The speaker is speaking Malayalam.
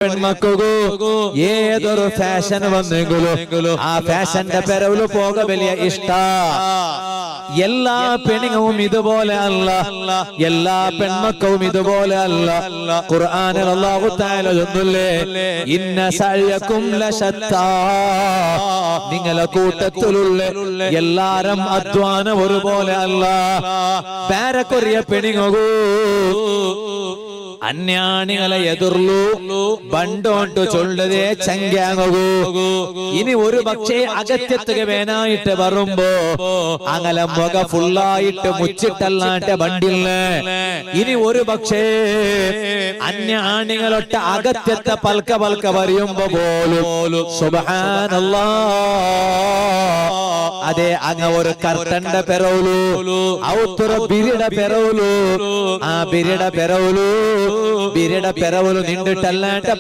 പെൺമക്കു ഏതൊരു ഫാഷൻ വന്നെങ്കിലും ആ ഫാഷന്റെ പെരവില് പോക വലിയ ഇഷ്ട. എല്ലാ പെണ്ണുങ്ങളും ഇതുപോലെ അല്ല, എല്ലാ പെൺമക്കവും ഇതുപോലെ അല്ല. ഖുർആനിൽ അല്ലാഹു തആല ചൊല്ലുന്നില്ലേ, ഇന്ന സഅയകും ലശത്താ, നിങ്ങളെ കൂട്ടത്തിലുള്ള എല്ലാരും അധ്വാനം ഒരുപോലെ അല്ല. പേരക്കൊറിയ പെണ്ണുങ്ങൂ അന്യാണികളെ എതിർലു ബണ്ടോണ്ട് ചൊല്ലതേ ചങ്കാങ്ങൂ. ഇനി ഒരു പക്ഷേ അകത്യത്തുക വേനായിട്ട് വരുമ്പോ അങ്ങനെ മുഖ ഫുള്ളായിട്ട് മുച്ചിട്ടല്ലാണ്ട് ബണ്ടില്ല. ഇനി ഒരു പക്ഷേ അന്യാണികളൊട്ട് അകത്യത്തെ പൽക്ക പൽക്ക പറയുമ്പോ പോലും സുബ്ഹാനല്ലാഹ്, അതെ അങ്ങ ഒരു കർട്ടന്റെ പെരവുലു ഔത്തുറ ബിരിട പെരവുലു, ആ ബിരിട പെരവുലു നിണ്ടിട്ടല്ലാണ്ട്